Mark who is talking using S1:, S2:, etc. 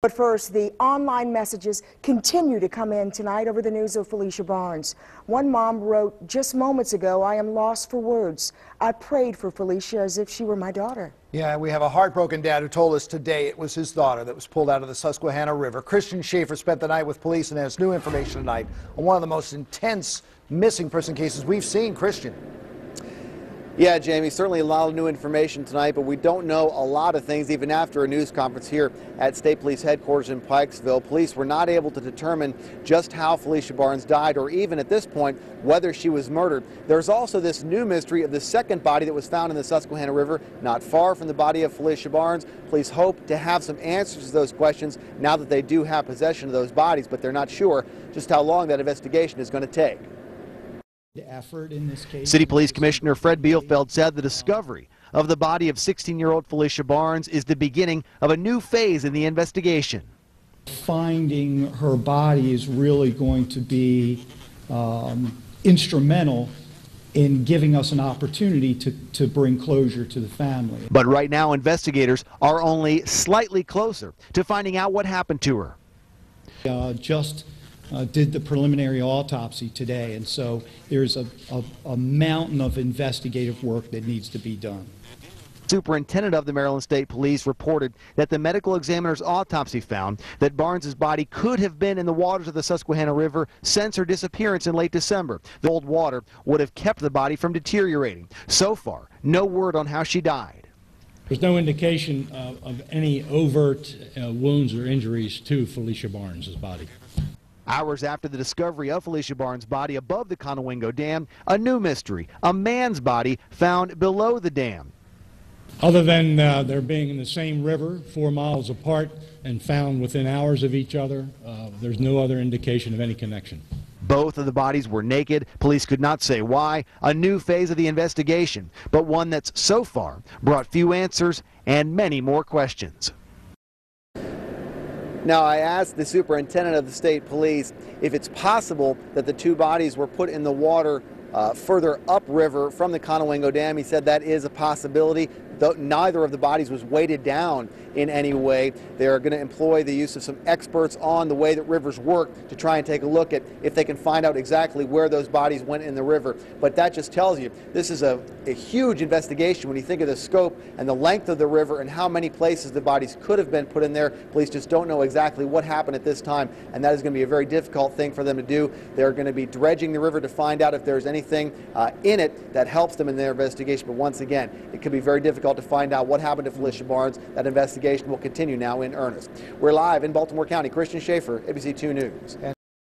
S1: But first, the online messages continue to come in tonight over the news of Phylicia Barnes. One mom wrote, "Just moments ago, I am lost for words. I prayed for Phylicia as if she were my daughter."
S2: Yeah, we have a heartbroken dad who told us today it was his daughter that was pulled out of the Susquehanna River. Christian Schaefer spent the night with police and has new information tonight on one of the most intense missing person cases we've seen. Christian.
S3: Yeah, Jamie, certainly a lot of new information tonight, but we don't know a lot of things even after a news conference here at State Police Headquarters in Pikesville. Police were not able to determine just how Phylicia Barnes died or even at this point whether she was murdered. There's also this new mystery of the second body that was found in the Susquehanna River not far from the body of Phylicia Barnes. Police hope to have some answers to those questions now that they do have possession of those bodies, but they're not sure just how long that investigation is going to take.
S4: Effort in this case.
S5: City Police Commissioner Fred Bielfeld said the discovery of the body of 16-year-old Phylicia Barnes is the beginning of a new phase in the investigation.
S4: Finding her body is really going to be instrumental in giving us an opportunity to bring closure to the family.
S5: But right now, investigators are only slightly closer to finding out what happened to her.
S4: Did the preliminary autopsy today, and so there's a mountain of investigative work that needs to be done.
S5: Superintendent of the Maryland State Police reported that the medical examiner's autopsy found that Barnes's body could have been in the waters of the Susquehanna River since her disappearance in late December. The cold water would have kept the body from deteriorating. So far, no word on how she died.
S6: There's no indication of any overt wounds or injuries to Phylicia Barnes' body.
S5: Hours after the discovery of Phylicia Barnes' body above the Conowingo Dam, a new mystery, a man's body found below the dam.
S6: Other than their being in the same river, 4 miles apart, and found within hours of each other, there's no other indication of any connection.
S5: Both of the bodies were naked. Police could not say why. A new phase of the investigation, but one that's so far brought few answers and many more questions.
S3: Now, I asked the superintendent of the state police if it's possible that the two bodies were put in the water further upriver from the Conowingo Dam. He said that is a possibility, though neither of the bodies was weighted down in any way. They are going to employ the use of some experts on the way that rivers work to try and take a look at if they can find out exactly where those bodies went in the river. But that just tells you this is a huge investigation when you think of the scope and the length of the river and how many places the bodies could have been put in there. Police just don't know exactly what happened at this time, and that is going to be a very difficult thing for them to do. They're going to be dredging the river to find out if there's anything in it that helps them in their investigation. But once again, it could be very difficult to find out what happened to Phylicia Barnes. That investigation will continue now in earnest. We're live in Baltimore County. Christian Schaefer, ABC 2 News.